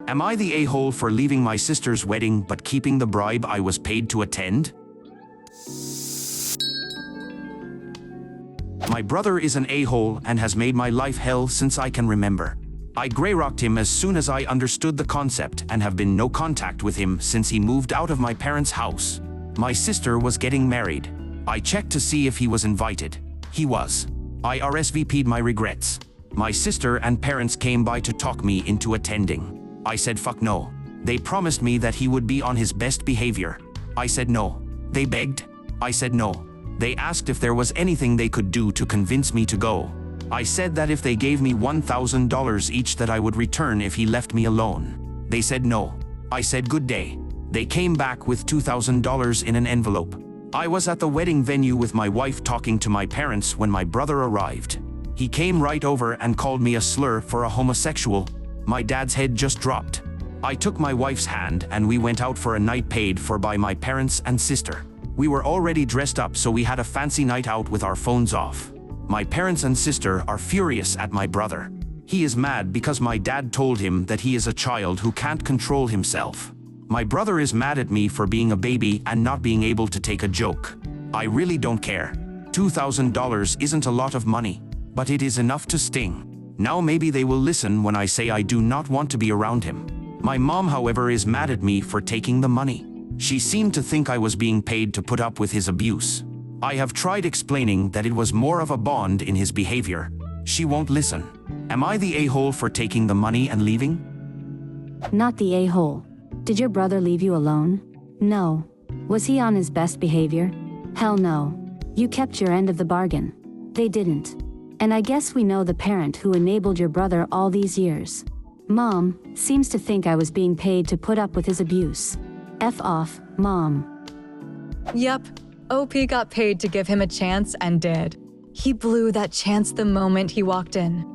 Am I the a-hole for leaving my sister's wedding but keeping the bribe I was paid to attend? My brother is an a-hole and has made my life hell since I can remember. I grey-rocked him as soon as I understood the concept and have been no contact with him since he moved out of my parents' house. My sister was getting married. I checked to see if he was invited. He was. I RSVP'd my regrets. My sister and parents came by to talk me into attending. I said fuck no. They promised me that he would be on his best behavior. I said no. They begged. I said no. They asked if there was anything they could do to convince me to go. I said that if they gave me $1,000 each that I would return if he left me alone. They said no. I said good day. They came back with $2,000 in an envelope. I was at the wedding venue with my wife talking to my parents when my brother arrived. He came right over and called me a slur for a homosexual. My dad's head just dropped. I took my wife's hand and we went out for a night paid for by my parents and sister. We were already dressed up, so we had a fancy night out with our phones off. My parents and sister are furious at my brother. He is mad because my dad told him that he is a child who can't control himself. My brother is mad at me for being a baby and not being able to take a joke. I really don't care. $2,000 isn't a lot of money, but it is enough to sting. Now maybe they will listen when I say I do not want to be around him. My mom, however, is mad at me for taking the money. She seemed to think I was being paid to put up with his abuse. I have tried explaining that it was more of a bond in his behavior. She won't listen. Am I the a-hole for taking the money and leaving? Not the a-hole. Did your brother leave you alone? No. Was he on his best behavior? Hell no. You kept your end of the bargain. They didn't. And I guess we know the parent who enabled your brother all these years. Mom seems to think I was being paid to put up with his abuse. F off, Mom. Yep, OP got paid to give him a chance and did. He blew that chance the moment he walked in.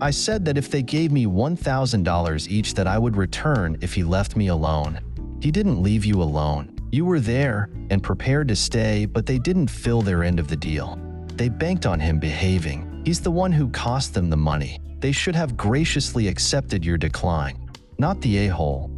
I said that if they gave me $1,000 each that I would return if he left me alone. He didn't leave you alone. You were there and prepared to stay, but they didn't fill their end of the deal. They banked on him behaving. He's the one who cost them the money. They should have graciously accepted your decline, not the a-hole.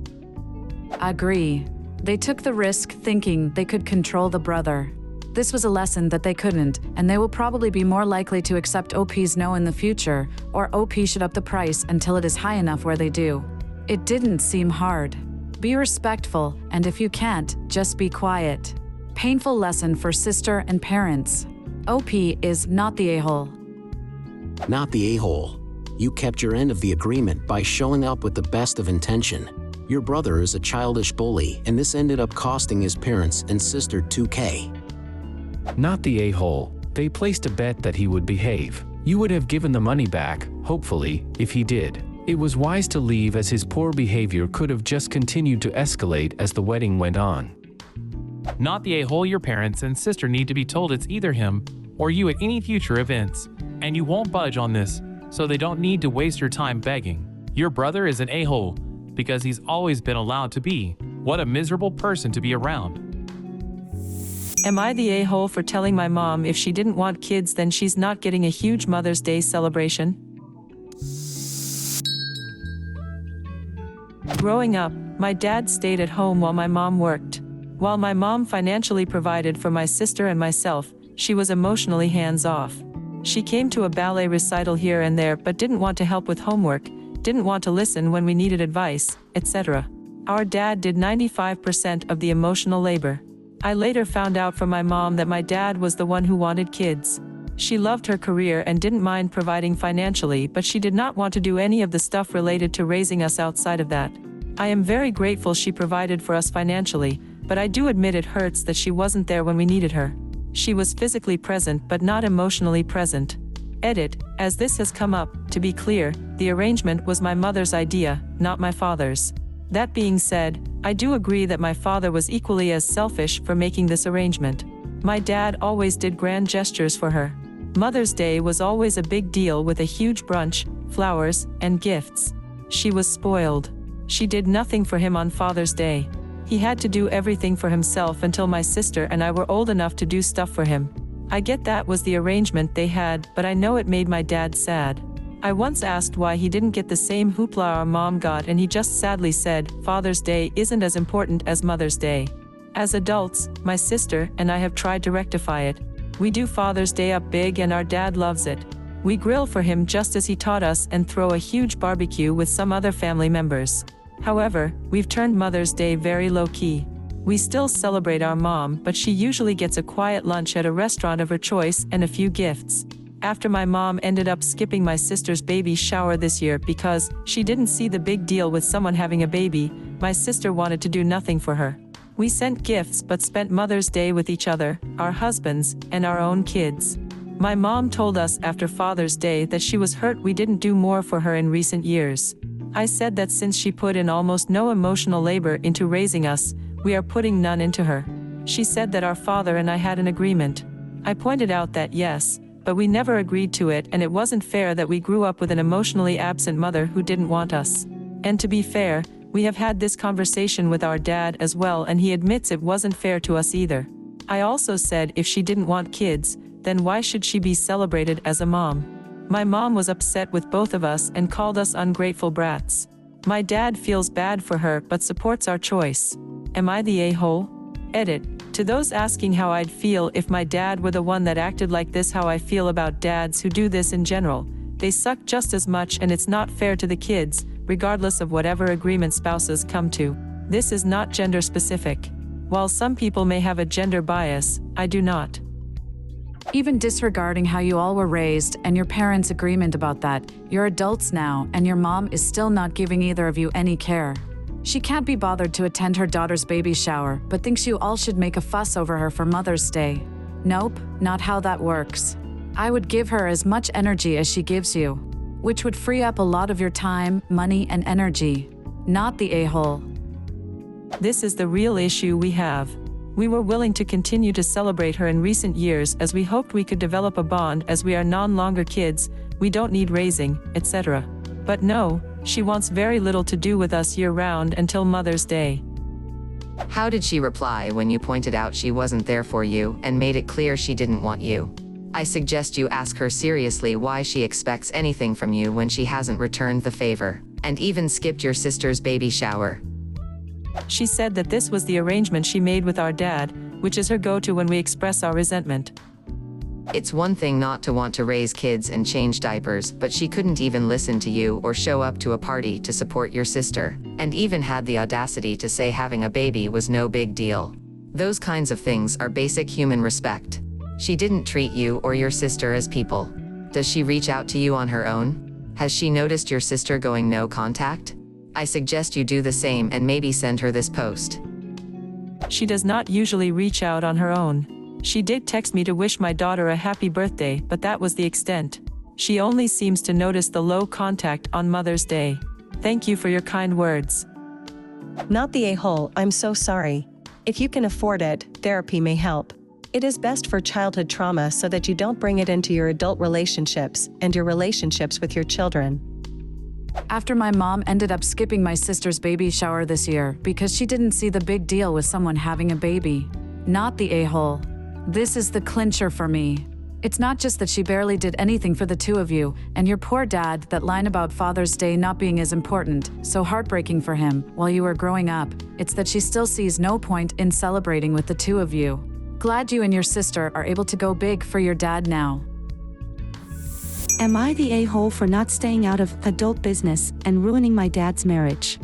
Agree. They took the risk thinking they could control the brother. This was a lesson that they couldn't, and they will probably be more likely to accept OP's no in the future, or OP should up the price until it is high enough where they do. It didn't seem hard. Be respectful, and if you can't, just be quiet. Painful lesson for sister and parents. OP is not the a-hole. Not the a-hole. You kept your end of the agreement by showing up with the best of intention. Your brother is a childish bully, and this ended up costing his parents and sister $2,000. Not the a-hole. They placed a bet that he would behave. You would have given the money back, hopefully, if he did. It was wise to leave, as his poor behavior could have just continued to escalate as the wedding went on. Not the a-hole. Your parents and sister need to be told it's either him or you at any future events, and you won't budge on this, so they don't need to waste your time begging. Your brother is an a-hole because he's always been allowed to be. What a miserable person to be around. Am I the a-hole for telling my mom if she didn't want kids then she's not getting a huge Mother's Day celebration? Growing up, my dad stayed at home while my mom worked. While my mom financially provided for my sister and myself, she was emotionally hands-off. She came to a ballet recital here and there but didn't want to help with homework, didn't want to listen when we needed advice, etc. Our dad did 95% of the emotional labor. I later found out from my mom that my dad was the one who wanted kids. She loved her career and didn't mind providing financially, but she did not want to do any of the stuff related to raising us outside of that. I am very grateful she provided for us financially, but I do admit it hurts that she wasn't there when we needed her. She was physically present but not emotionally present. Edit, as this has come up, to be clear, the arrangement was my mother's idea, not my father's. That being said, I do agree that my father was equally as selfish for making this arrangement. My dad always did grand gestures for her. Mother's Day was always a big deal with a huge brunch, flowers, and gifts. She was spoiled. She did nothing for him on Father's Day. He had to do everything for himself until my sister and I were old enough to do stuff for him. I get that was the arrangement they had, but I know it made my dad sad. I once asked why he didn't get the same hoopla our mom got, and he just sadly said, Father's Day isn't as important as Mother's Day. As adults, my sister and I have tried to rectify it. We do Father's Day up big and our dad loves it. We grill for him just as he taught us and throw a huge barbecue with some other family members. However, we've turned Mother's Day very low-key. We still celebrate our mom, but she usually gets a quiet lunch at a restaurant of her choice and a few gifts. After my mom ended up skipping my sister's baby shower this year because she didn't see the big deal with someone having a baby, my sister wanted to do nothing for her. We sent gifts but spent Mother's Day with each other, our husbands, and our own kids. My mom told us after Father's Day that she was hurt we didn't do more for her in recent years. I said that since she put in almost no emotional labor into raising us, we are putting none into her. She said that our father and I had an agreement. I pointed out that yes, but we never agreed to it, and it wasn't fair that we grew up with an emotionally absent mother who didn't want us. And to be fair, we have had this conversation with our dad as well, and he admits it wasn't fair to us either. I also said if she didn't want kids, then why should she be celebrated as a mom? My mom was upset with both of us and called us ungrateful brats. My dad feels bad for her but supports our choice. Am I the a-hole? Edit. To those asking how I'd feel if my dad were the one that acted like this, how I feel about dads who do this in general. They suck just as much, and it's not fair to the kids, regardless of whatever agreement spouses come to. This is not gender specific. While some people may have a gender bias, I do not. Even disregarding how you all were raised and your parents' agreement about that, you're adults now, and your mom is still not giving either of you any care. She can't be bothered to attend her daughter's baby shower, but thinks you all should make a fuss over her for Mother's Day. Nope, not how that works. I would give her as much energy as she gives you, which would free up a lot of your time, money, and energy. Not the a-hole. This is the real issue we have. We were willing to continue to celebrate her in recent years as we hoped we could develop a bond as we are no longer kids, we don't need raising, etc. But no, she wants very little to do with us year-round until Mother's Day. How did she reply when you pointed out she wasn't there for you and made it clear she didn't want you? I suggest you ask her seriously why she expects anything from you when she hasn't returned the favor, and even skipped your sister's baby shower. She said that this was the arrangement she made with our dad, which is her go-to when we express our resentment. It's one thing not to want to raise kids and change diapers, but she couldn't even listen to you or show up to a party to support your sister, and even had the audacity to say having a baby was no big deal. Those kinds of things are basic human respect. She didn't treat you or your sister as people. Does she reach out to you on her own? Has she noticed your sister going no contact? I suggest you do the same and maybe send her this post. She does not usually reach out on her own. She did text me to wish my daughter a happy birthday, but that was the extent. She only seems to notice the low contact on Mother's Day. Thank you for your kind words. Not the a-hole, I'm so sorry. If you can afford it, therapy may help. It is best for childhood trauma so that you don't bring it into your adult relationships and your relationships with your children. After my mom ended up skipping my sister's baby shower this year because she didn't see the big deal with someone having a baby. Not the a-hole. This is the clincher for me. It's not just that she barely did anything for the two of you, and your poor dad, that line about Father's Day not being as important, so heartbreaking for him, while you were growing up. It's that she still sees no point in celebrating with the two of you. Glad you and your sister are able to go big for your dad now. Am I the a-hole for not staying out of adult business and ruining my dad's marriage?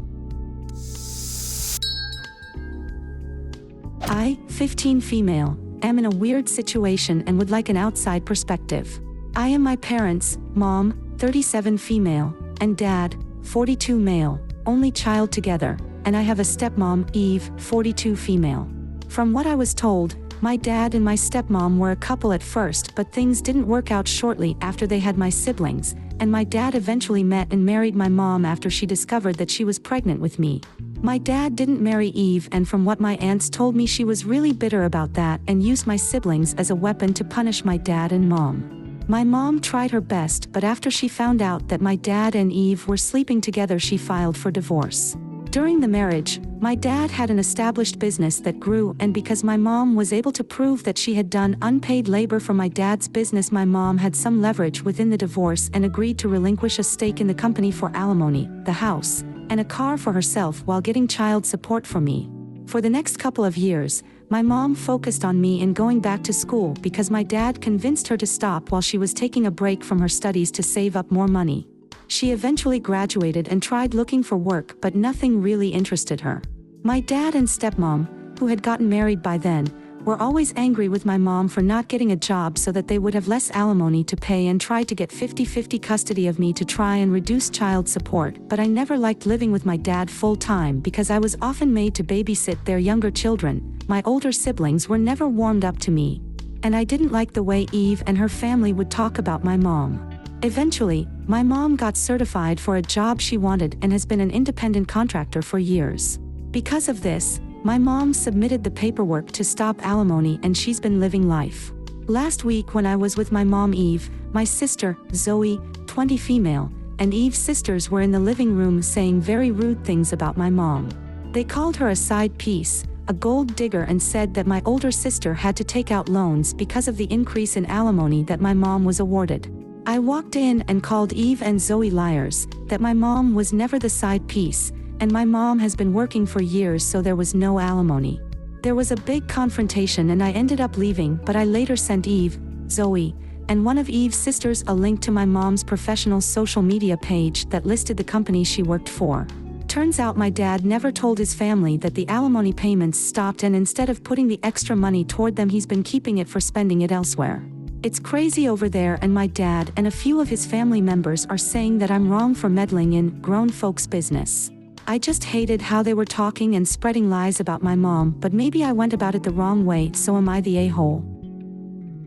I, 15 female, am in a weird situation and would like an outside perspective. I am my parents, mom, 37 female, and dad, 42 male, only child together, and I have a stepmom, Eve, 42 female. From what I was told, my dad and my stepmom were a couple at first, but things didn't work out shortly after they had my siblings, and my dad eventually met and married my mom after she discovered that she was pregnant with me. My dad didn't marry Eve, and from what my aunts told me, she was really bitter about that and used my siblings as a weapon to punish my dad and mom. My mom tried her best, but after she found out that my dad and Eve were sleeping together, she filed for divorce. During the marriage, my dad had an established business that grew, and because my mom was able to prove that she had done unpaid labor for my dad's business, my mom had some leverage within the divorce and agreed to relinquish a stake in the company for alimony, the house, and a car for herself while getting child support for me. For the next couple of years, my mom focused on me in going back to school because my dad convinced her to stop while she was taking a break from her studies to save up more money. She eventually graduated and tried looking for work, but nothing really interested her. My dad and stepmom, who had gotten married by then, were always angry with my mom for not getting a job so that they would have less alimony to pay, and tried to get 50-50 custody of me to try and reduce child support. But I never liked living with my dad full-time because I was often made to babysit their younger children. My older siblings were never warmed up to me. And I didn't like the way Eve and her family would talk about my mom. Eventually, my mom got certified for a job she wanted and has been an independent contractor for years. Because of this, my mom submitted the paperwork to stop alimony, and she's been living life. Last week when I was with my mom Eve, my sister, Zoe, 20 female, and Eve's sisters were in the living room saying very rude things about my mom. They called her a side piece, a gold digger, and said that my older sister had to take out loans because of the increase in alimony that my mom was awarded. I walked in and called Eve and Zoe liars, that my mom was never the side piece, and my mom has been working for years, so there was no alimony. There was a big confrontation and I ended up leaving, but I later sent Eve, Zoe, and one of Eve's sisters a link to my mom's professional social media page that listed the company she worked for. Turns out my dad never told his family that the alimony payments stopped, and instead of putting the extra money toward them, he's been keeping it for spending it elsewhere. It's crazy over there, and my dad and a few of his family members are saying that I'm wrong for meddling in grown folks' business. I just hated how they were talking and spreading lies about my mom, but maybe I went about it the wrong way, so am I the a-hole?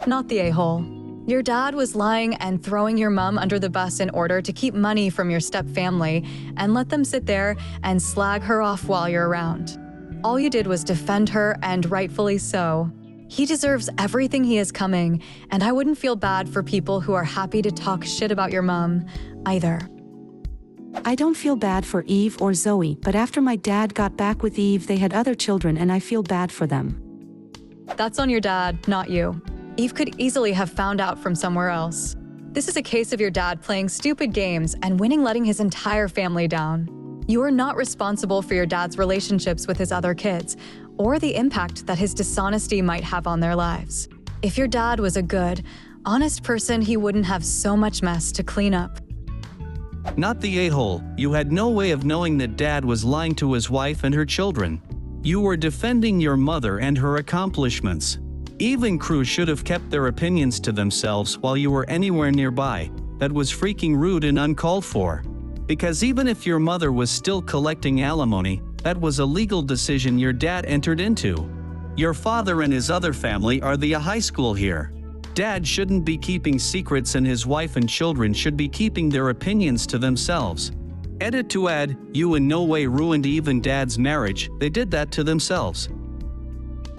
Not the a-hole. Your dad was lying and throwing your mom under the bus in order to keep money from your step-family and let them sit there and slag her off while you're around. All you did was defend her, and rightfully so. He deserves everything he is coming, and I wouldn't feel bad for people who are happy to talk shit about your mom, either. I don't feel bad for Eve or Zoe, but after my dad got back with Eve, they had other children, and I feel bad for them. That's on your dad, not you. Eve could easily have found out from somewhere else. This is a case of your dad playing stupid games and winning, letting his entire family down. You are not responsible for your dad's relationships with his other kids, or the impact that his dishonesty might have on their lives. If your dad was a good, honest person, he wouldn't have so much mess to clean up. Not the a-hole. You had no way of knowing that Dad was lying to his wife and her children. You were defending your mother and her accomplishments. Eve and crew should have kept their opinions to themselves while you were anywhere nearby. That was freaking rude and uncalled for. Because even if your mother was still collecting alimony, that was a legal decision your dad entered into. Your father and his other family are the high school here. Dad shouldn't be keeping secrets, and his wife and children should be keeping their opinions to themselves. Edit to add, you in no way ruined Eve and Dad's marriage, they did that to themselves.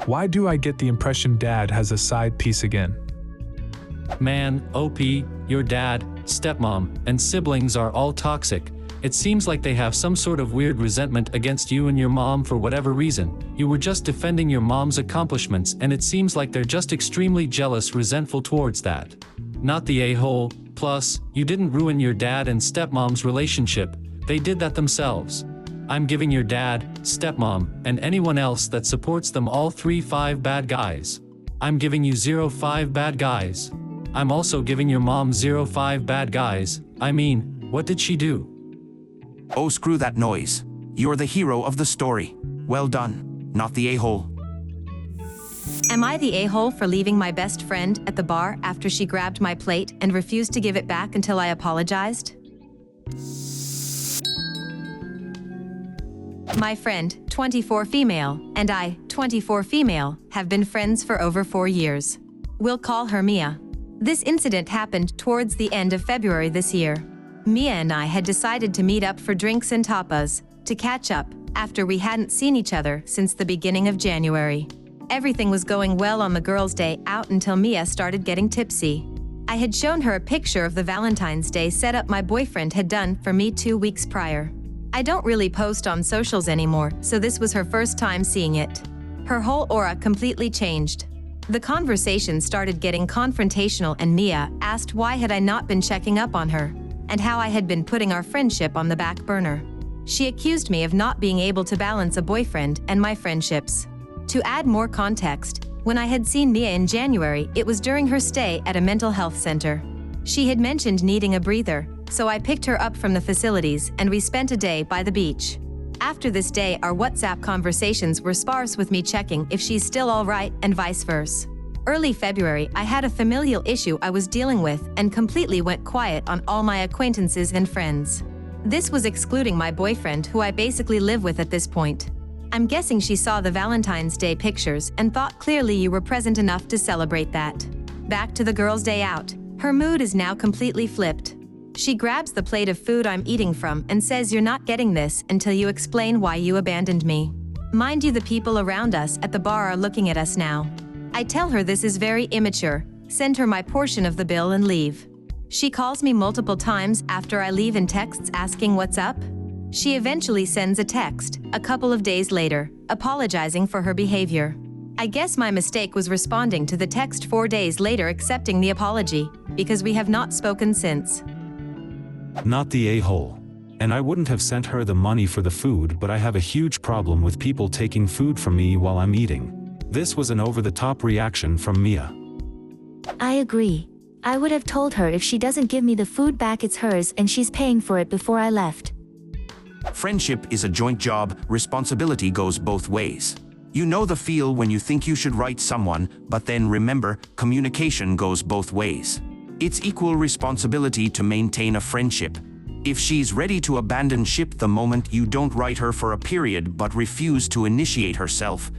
Why do I get the impression Dad has a side piece again? Man, OP, your dad, stepmom, and siblings are all toxic. It seems like they have some sort of weird resentment against you and your mom for whatever reason. You were just defending your mom's accomplishments, and it seems like they're just extremely jealous, resentful towards that. Not the a-hole. Plus, you didn't ruin your dad and stepmom's relationship. They did that themselves. I'm giving your dad, stepmom, and anyone else that supports them all 5 bad guys. I'm giving you 5 bad guys. I'm also giving your mom 5 bad guys. I mean, what did she do? Oh, screw that noise. You're the hero of the story. Well done. Not the a-hole. Am I the a-hole for leaving my best friend at the bar after she grabbed my plate and refused to give it back until I apologized? My friend, 24 female, and I, 24 female, have been friends for over 4 years. We'll call her Mia. This incident happened towards the end of February this year. Mia and I had decided to meet up for drinks and tapas, to catch up, after we hadn't seen each other since the beginning of January. Everything was going well on the girls' day out until Mia started getting tipsy. I had shown her a picture of the Valentine's Day setup my boyfriend had done for me 2 weeks prior. I don't really post on socials anymore, so this was her first time seeing it. Her whole aura completely changed. The conversation started getting confrontational and Mia asked why had I not been checking up on her, and how I had been putting our friendship on the back burner. She accused me of not being able to balance a boyfriend and my friendships. To add more context, when I had seen Mia in January, it was during her stay at a mental health center. She had mentioned needing a breather, so I picked her up from the facilities and we spent a day by the beach. After this day, our WhatsApp conversations were sparse with me checking if she's still all right and vice versa. Early February, I had a familial issue I was dealing with and completely went quiet on all my acquaintances and friends. This was excluding my boyfriend, who I basically live with at this point. I'm guessing she saw the Valentine's Day pictures and thought clearly you were present enough to celebrate that. Back to the girls' day out. Her mood is now completely flipped. She grabs the plate of food I'm eating from and says you're not getting this until you explain why you abandoned me. Mind you, the people around us at the bar are looking at us now. I tell her this is very immature, send her my portion of the bill and leave. She calls me multiple times after I leave and texts asking what's up. She eventually sends a text, a couple of days later, apologizing for her behavior. I guess my mistake was responding to the text 4 days later accepting the apology, because we have not spoken since. Not the a-hole. And I wouldn't have sent her the money for the food, but I have a huge problem with people taking food from me while I'm eating. This was an over-the-top reaction from Mia. I agree. I would have told her if she doesn't give me the food back, it's hers and she's paying for it before I left. Friendship is a joint job, responsibility goes both ways. You know the feel when you think you should write someone, but then remember, communication goes both ways. It's equal responsibility to maintain a friendship. If she's ready to abandon ship the moment you don't write her for a period but refuse to initiate herself,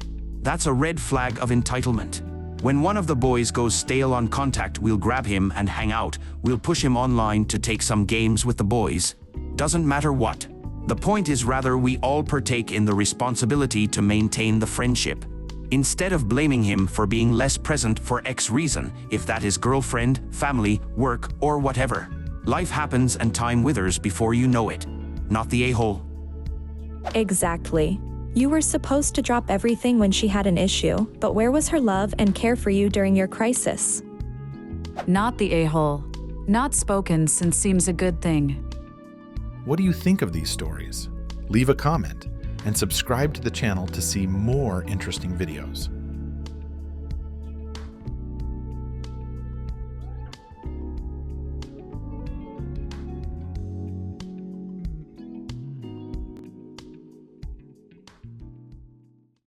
that's a red flag of entitlement. When one of the boys goes stale on contact, we'll grab him and hang out, we'll push him online to take some games with the boys. Doesn't matter what. The point is rather we all partake in the responsibility to maintain the friendship. Instead of blaming him for being less present for X reason, if that is girlfriend, family, work, or whatever. Life happens and time withers before you know it. Not the a-hole. Exactly. You were supposed to drop everything when she had an issue, but where was her love and care for you during your crisis? Not the a-hole. Not spoken since seems a good thing. What do you think of these stories? Leave a comment and subscribe to the channel to see more interesting videos.